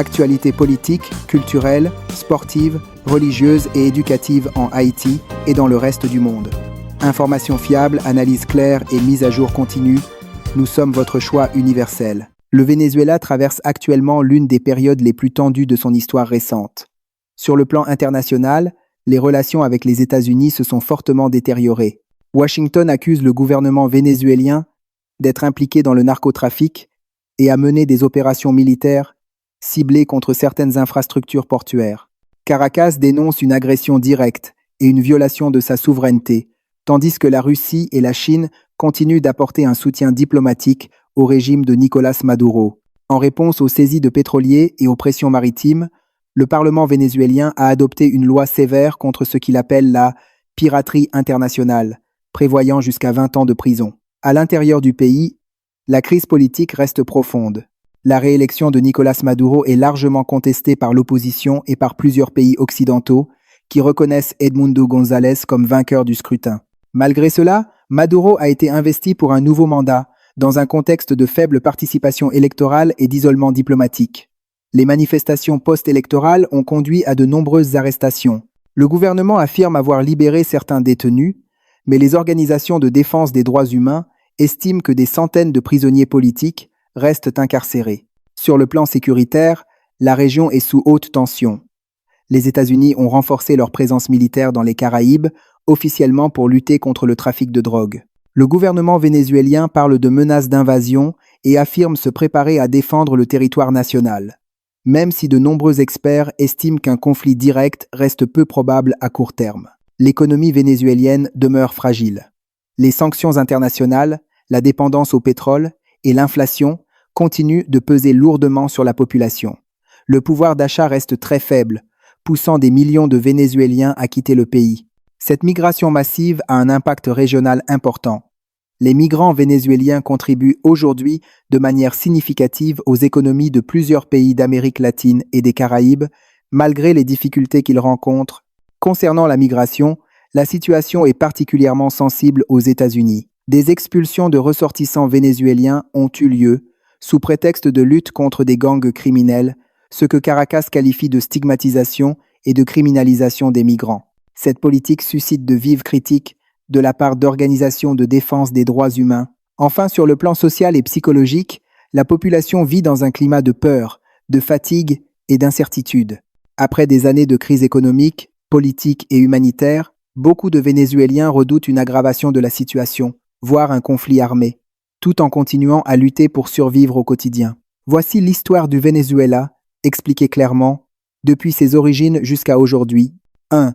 Actualités politiques, culturelles, sportives, religieuses et éducatives en Haïti et dans le reste du monde. Informations fiables, analyses claires et mise à jour continue, nous sommes votre choix universel. Le Venezuela traverse actuellement l'une des périodes les plus tendues de son histoire récente. Sur le plan international, les relations avec les États-Unis se sont fortement détériorées. Washington accuse le gouvernement vénézuélien d'être impliqué dans le narcotrafic et a mené des opérations militaires ciblées contre certaines infrastructures portuaires. Caracas dénonce une agression directe et une violation de sa souveraineté, tandis que la Russie et la Chine continuent d'apporter un soutien diplomatique au régime de Nicolás Maduro. En réponse aux saisies de pétroliers et aux pressions maritimes, le Parlement vénézuélien a adopté une loi sévère contre ce qu'il appelle la piraterie internationale, prévoyant jusqu'à 20 ans de prison. À l'intérieur du pays, la crise politique reste profonde. La réélection de Nicolás Maduro est largement contestée par l'opposition et par plusieurs pays occidentaux qui reconnaissent Edmundo González comme vainqueur du scrutin. Malgré cela, Maduro a été investi pour un nouveau mandat, dans un contexte de faible participation électorale et d'isolement diplomatique. Les manifestations post-électorales ont conduit à de nombreuses arrestations. Le gouvernement affirme avoir libéré certains détenus, mais les organisations de défense des droits humains estiment que des centaines de prisonniers politiques restent incarcérés. Sur le plan sécuritaire, la région est sous haute tension. Les États-Unis ont renforcé leur présence militaire dans les Caraïbes, officiellement pour lutter contre le trafic de drogue. Le gouvernement vénézuélien parle de menaces d'invasion et affirme se préparer à défendre le territoire national, même si de nombreux experts estiment qu'un conflit direct reste peu probable à court terme. L'économie vénézuélienne demeure fragile. Les sanctions internationales, la dépendance au pétrole et l'inflation continuent de peser lourdement sur la population. Le pouvoir d'achat reste très faible, poussant des millions de Vénézuéliens à quitter le pays. Cette migration massive a un impact régional important. Les migrants vénézuéliens contribuent aujourd'hui de manière significative aux économies de plusieurs pays d'Amérique latine et des Caraïbes, malgré les difficultés qu'ils rencontrent. Concernant la migration, la situation est particulièrement sensible aux États-Unis. Des expulsions de ressortissants vénézuéliens ont eu lieu, sous prétexte de lutte contre des gangs criminels, ce que Caracas qualifie de stigmatisation et de criminalisation des migrants. Cette politique suscite de vives critiques de la part d'organisations de défense des droits humains. Enfin, sur le plan social et psychologique, la population vit dans un climat de peur, de fatigue et d'incertitude. Après des années de crise économique, politique et humanitaire, beaucoup de Vénézuéliens redoutent une aggravation de la situation, voire un conflit armé, tout en continuant à lutter pour survivre au quotidien. Voici l'histoire du Venezuela, expliquée clairement, depuis ses origines jusqu'à aujourd'hui. 1.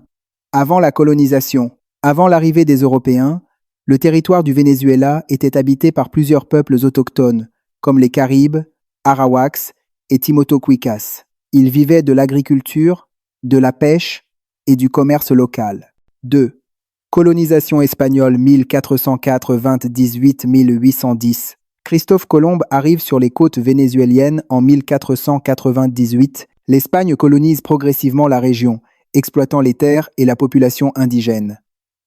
Avant la colonisation, avant l'arrivée des Européens, le territoire du Venezuela était habité par plusieurs peuples autochtones, comme les Caribes, Arawaks et Timotocuicas. Ils vivaient de l'agriculture, de la pêche et du commerce local. 2. Colonisation espagnole 1404-1810. Christophe Colomb arrive sur les côtes vénézuéliennes en 1498. L'Espagne colonise progressivement la région, exploitant les terres et la population indigène.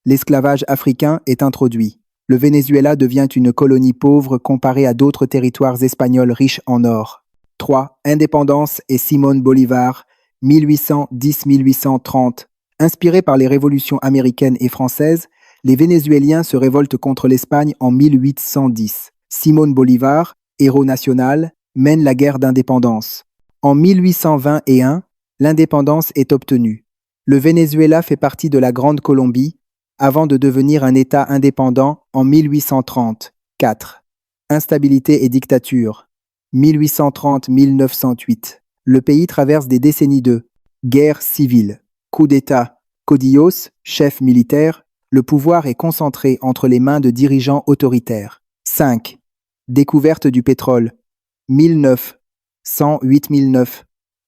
L'esclavage africain est introduit. Le Venezuela devient une colonie pauvre comparée à d'autres territoires espagnols riches en or. 3. Indépendance et Simón Bolívar, 1810-1830. Inspirés par les révolutions américaines et françaises, les Vénézuéliens se révoltent contre l'Espagne en 1810. Simón Bolívar, héros national, mène la guerre d'indépendance. En 1821, l'indépendance est obtenue. Le Venezuela fait partie de la Grande Colombie avant de devenir un État indépendant en 1830. 4. Instabilité et dictature. 1830-1908. Le pays traverse des décennies de guerre civile, coup d'État, caudillos, chef militaire, le pouvoir est concentré entre les mains de dirigeants autoritaires. 5. Découverte du pétrole. 1009, 108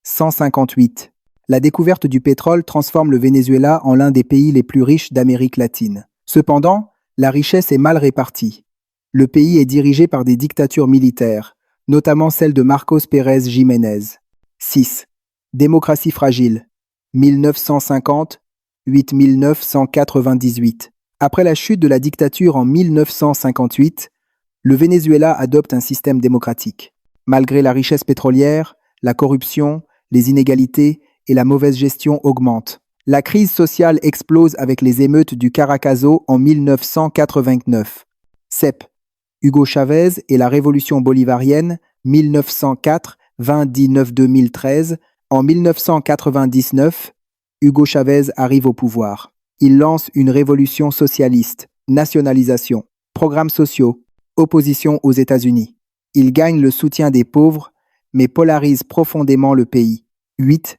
158. La découverte du pétrole transforme le Venezuela en l'un des pays les plus riches d'Amérique latine. Cependant, la richesse est mal répartie. Le pays est dirigé par des dictatures militaires, notamment celle de Marcos Pérez Jiménez. 6. Démocratie fragile. 1950, 8998. Après la chute de la dictature en 1958, le Venezuela adopte un système démocratique. Malgré la richesse pétrolière, La corruption, les inégalités et la mauvaise gestion augmentent. La crise sociale explose avec les émeutes du Caracazo en 1989. CEP, Hugo Chavez et la révolution bolivarienne 1904, 20-19-2013. En 1999, Hugo Chavez arrive au pouvoir. Il lance une révolution socialiste, nationalisation, programmes sociaux, opposition aux États-Unis. Il gagne le soutien des pauvres, mais polarise profondément le pays. 8.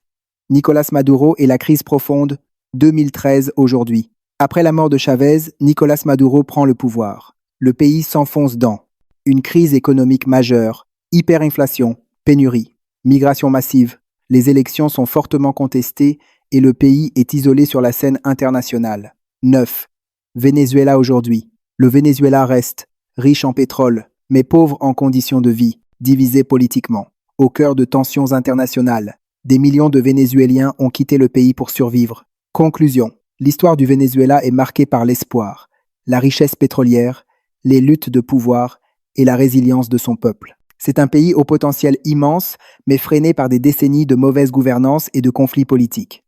Nicolás Maduro et la crise profonde, 2013 aujourd'hui. Après la mort de Chavez, Nicolás Maduro prend le pouvoir. Le pays s'enfonce dans une crise économique majeure, hyperinflation, pénurie, migration massive. Les élections sont fortement contestées et le pays est isolé sur la scène internationale. 9. Venezuela aujourd'hui. Le Venezuela reste, riche en pétrole, mais pauvre en conditions de vie, divisé politiquement. Au cœur de tensions internationales, des millions de Vénézuéliens ont quitté le pays pour survivre. Conclusion. L'histoire du Venezuela est marquée par l'espoir, la richesse pétrolière, les luttes de pouvoir et la résilience de son peuple. C'est un pays au potentiel immense, mais freiné par des décennies de mauvaise gouvernance et de conflits politiques.